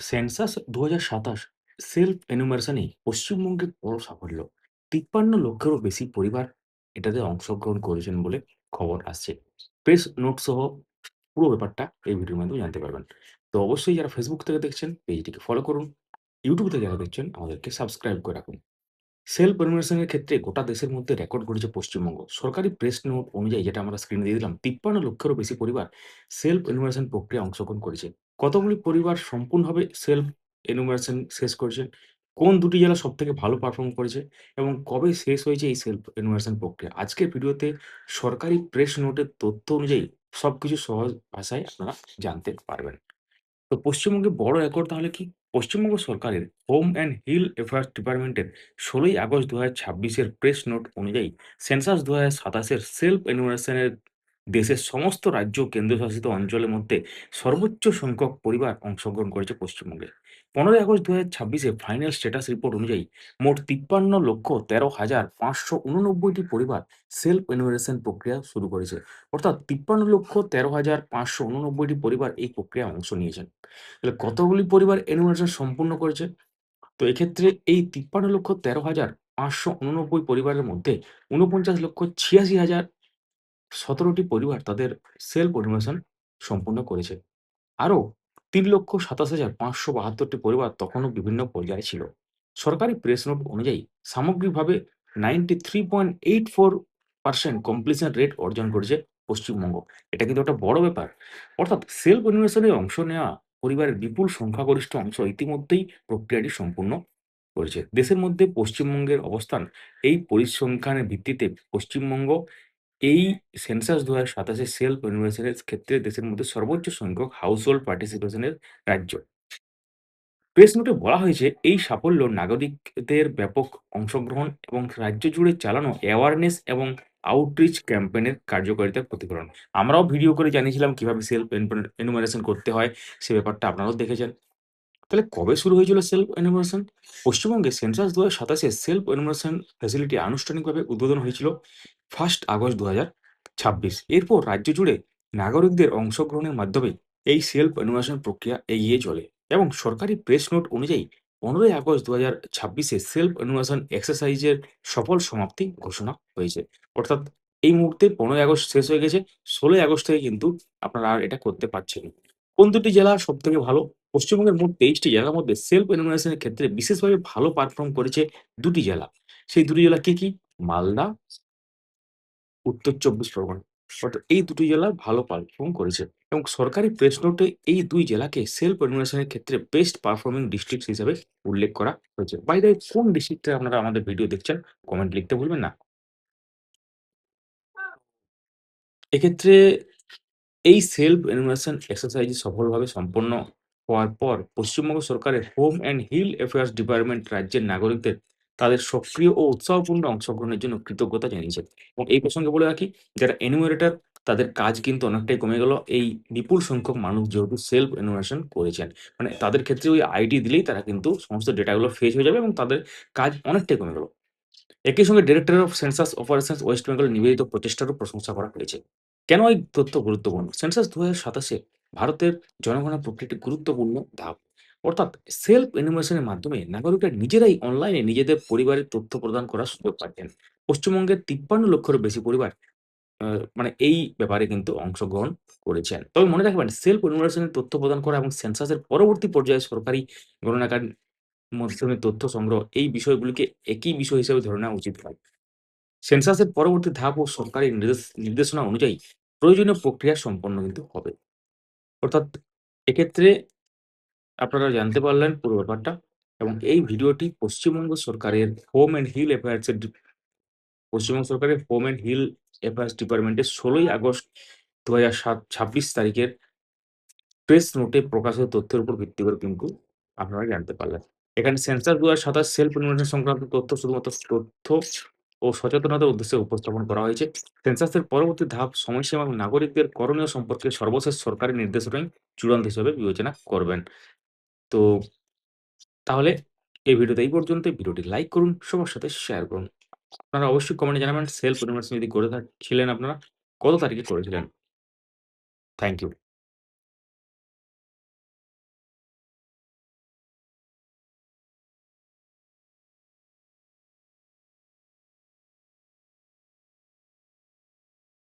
Census ২০২৭ self এনুমারেশনে পশ্চিমবঙ্গের বড় সাফল্য। ৫৩ লক্ষেরও বেশি পরিবার এটাতে অংশগ্রহণ করেছেন বলে খবর আসছে। প্রেস নোট সহ পুরো ব্যাপারটা এই ভিডিওর মাধ্যমে জানতে পারবেন। তো অবশ্যই যারা ফেসবুক থেকে দেখছেন পেজটিকে ফলো করুন। ইউটিউব থেকে যারা দেখছেন আমাদেরকে সাবস্ক্রাইব করে রাখুন। সেলফ এনুমারেশনের ক্ষেত্রে গোটা দেশের মধ্যে রেকর্ড গড়েছে পশ্চিমবঙ্গ। সরকারি প্রেস নোট অনুযায়ী যেটা আমরা স্ক্রিনে দিয়ে দিলাম, ৫৩ লক্ষেরও বেশি পরিবার সেলফ এনুমারেশন প্রক্রিয়ায় অংশগ্রহণ করেছে। কতগুলি পরিবার সম্পূর্ণভাবে সেলফ এনুমারেশন শেষ করেছেন? কোন ২ টি জেলা সবথেকে ভালো পারফর্ম করেছে? এবং কবে শেষ হয়েছে এই সেলফ এনুমারেশন প্রক্রিয়া? আজকের ভিডিওতে সরকারি প্রেস নোটের তথ্য অনুযায়ী সবকিছু সহজ ভাষায় আপনারা জানতে পারবেন। তো পশ্চিমবঙ্গে বড় রেকর্ড তাহলে কি? পশ্চিমবঙ্গ সরকারের হোম অ্যান্ড হিল অ্যাফেয়ার্স ডিপার্টমেন্টের ১৬ই আগস্ট ২০২৬ এর প্রেস নোট অনুযায়ী সেন্সাস ২০২৭ এর সেলফ এনুমারেশনের দেশের সমস্ত রাজ্য ও কেন্দ্রশাসিত অঞ্চলের মধ্যে সর্বোচ্চ সংখ্যক পরিবার অংশগ্রহণ করেছে পশ্চিমবঙ্গে। ১৫ই আগস্ট ২০২৬ এ ফাইনাল স্ট্যাটাস রিপোর্ট অনুযায়ী মোট ৫৩,১৩,৫৮৯ টি পরিবার সেলফ এনুমারেশন প্রক্রিয়া শুরু করেছে। অর্থাৎ ৫৩,১৩,৫৮৯ টি পরিবার এই প্রক্রিয়ায় অংশ নিয়েছেন। তাহলে কতগুলি পরিবার এনুমারেশন সম্পূর্ণ করেছে? তো এক্ষেত্রে এই ৫৩,১৩,৫৮৯ পরিবারের মধ্যে ৪৯,৮৬,০১৭ টি পরিবার তাদের সেলফ এনুমারেশন সম্পূর্ণ করেছে। আরও ৩,২৭,৫৭২ টি পরিবার তখনও বিভিন্ন পর্যায়ে ছিল। সরকারি প্রেস নোট অনুযায়ী সামগ্রিকভাবে 93.84% কমপ্লিশন রেট অর্জন করেছে পশ্চিমবঙ্গ। এটা কিন্তু একটা বড় ব্যাপার। অর্থাৎ সেলফ এনুমেশন এ অংশ নেওয়া পরিবারের বিপুল সংখ্যাগরিষ্ঠ অংশ ইতিমধ্যেই প্রক্রিয়াটি সম্পূর্ণ করেছে। দেশের মধ্যে পশ্চিমবঙ্গের অবস্থান এই পরিসংখ্যানের ভিত্তিতে পশ্চিমবঙ্গ এই সেন্সাস ২০২৭ এর সেলফ এনুমারেশন এর ক্ষেত্রে দেশের মধ্যে সর্বোচ্চ সংখ্যক হাউসহোল্ড পার্টিসিপেশন এর রাজ্য। প্রেস নোটে বলা হয়েছে এই সাফল্য নাগরিকদের ব্যাপক অংশগ্রহণ এবং রাজ্য জুড়ে চালানো অ্যাওয়ারনেস এবং আউটরিচ ক্যাম্পেইনের কার্যকারিতার প্রতিফলন। আমরাও ভিডিও করে জানিয়েছিলাম কিভাবে সেলফ এনুমারেশন করতে হয়, সে ব্যাপারটা আপনারাও দেখেছেন। তাহলে কবে শুরু হয়েছিল সেলফ এনুমারেশন? পশ্চিমবঙ্গে census ২০২৭ a self enumeration facility আনুষ্ঠানিকভাবে উদ্বোধন হয়েছিল 1 আগস্ট ২০২৬। এরপর রাজ্য জুড়ে নাগরিকদের অংশগ্রহণের মাধ্যমে এই সেলফ এনুমারেশন প্রক্রিয়া এগিয়ে চলে এবং সরকারি প্রেস নোট অনুযায়ী ১৫ই আগস্ট ২০২৬ এ সেলফ এনুমারেশন এক্সারসাইজের সফল সমাপ্তি ঘোষণা হয়েছে। অর্থাৎ এই মুহূর্তে ১৫ই আগস্ট শেষ হয়ে গেছে। ১৬ই আগস্ট থেকে কিন্তু আপনারা আর এটা করতে পারছেন না। কোন ২ টি জেলা সবথেকে ভালো? পশ্চিমবঙ্গের মোট ২৩ টি জেলার মধ্যে সেলফ এনুমারেশন এর ক্ষেত্রে বিশেষভাবে ভালো পারফর্ম করেছে ২ টি জেলা। সেই ২ টি জেলা কি? মালদা, উত্তর ২৪ পরগনা। অর্থাৎ এই ২ টি জেলা ভালো পারফর্ম করেছে এবং সরকারি প্রেস নোটে এই ২ জেলাকে সেলফ এনুমারেশন এর ক্ষেত্রে বেস্ট পারফর্মিং ডিস্ট্রিক্টস হিসেবে উল্লেখ করা হয়েছে। বাই দ্য ওয়ে কোন ডিস্ট্রিক্টে আপনারা আমাদের ভিডিও দেখছেন কমেন্ট লিখতে ভুলবেন না। এক্ষেত্রে এই সেলফ এনুমারেশন এক্সারসাইজ সফলভাবে সম্পন্ন হওয়ার পর পশ্চিমবঙ্গ সরকারের home and hill affairs department রাজ্যের নাগরিকদের তাদের সক্রিয় ও উৎসাহপূর্ণ অংশগ্রহণের জন্য কৃতজ্ঞতা জানিয়েছে। এবং এই প্রসঙ্গে বলে রাখি, যারা এনুমারেটর তাদের কাজ কিন্তু অনেকটাই কমে গেল। এই বিপুল সংখ্যক মানুষ যেহেতু সেলফ এনুমারেশন করেছেন। মানে তাদের ক্ষেত্রে ওই আইডি দিলেই তারা কিন্তু সমস্ত ডেটাগুলো ফেচ হয়ে যাবে এবং তাদের কাজ অনেকটাই কমে গেল। একই সঙ্গে director of census operations West বেঙ্গলের নিবেদিত প্রচেষ্টারও প্রশংসা করা হয়েছে। কেন এই তথ্য গুরুত্বপূর্ণ? সেন্সাস ২০২৭ এ ভারতের জনগণনা প্রক্রিয়া একটি গুরুত্বপূর্ণ ধাপ। অর্থাৎ সেলফ এনুমারেশন এর মাধ্যমে নাগরিকরা নিজেরাই অনলাইনে নিজেদের পরিবারের তথ্য প্রদান করার সুযোগ পাচ্ছেন। পশ্চিমবঙ্গের ৫৩ লক্ষেরও বেশি পরিবার আ মানে এই ব্যাপারে কিন্তু অংশগ্রহণ করেছেন। তবে মনে রাখবেন সেলফ এনুমারেশন এর তথ্য প্রদান করা এবং সেন্সাসের পরবর্তী পর্যায়ে সরকারি গণনাকারী মাধ্যমে তথ্য সংগ্রহ এই বিষয়গুলিকে একই বিষয় হিসেবে ধরে নেওয়া উচিত নয়। সেন্সাসের পরবর্তী ধাপ ও সরকারি নির্দেশনা অনুযায়ী প্রয়োজনীয় প্রক্রিয়া সম্পন্ন কিন্তু হবে। অর্থাৎ এক্ষেত্রে আপনারা জানতে পারলেন পুরো ব্যাপারটা এবং এই ভিডিওটি পশ্চিমবঙ্গ সরকারের হোম অ্যান্ড হিল অ্যাফেয়ার্স ডিপার্টমেন্টের ১৬ই আগস্ট ২০২৬ তারিখের প্রেস নোটে প্রকাশিত তথ্যের উপর ভিত্তি করে কিন্তু আপনারা জানতে পারলেন। এখানে সেন্সার ২০২৭ সেলফ ইনোভেশন সংক্রান্ত তথ্য শুধুমাত্র তথ্য ও সচেতনতার উদ্দেশ্যে উপস্থাপন করা হয়েছে। সেন্সাসের পরবর্তী ধাপ, সময়সীমা এবং নাগরিকদের করণীয় সম্পর্কে সর্বশেষ সরকারি নির্দেশনাই চূড়ান্ত হিসেবে বিবেচনা করবেন। তো তাহলে এই ভিডিওতে এই পর্যন্তই। ভিডিওটি লাইক করুন, সবার সাথে শেয়ার করুন। আপনারা অবশ্যই কমেন্টে জানাবেন সেলফ ইনোভেশন যদি করে ছিলেন আপনারা কত তারিখে করেছিলেন? Thank you.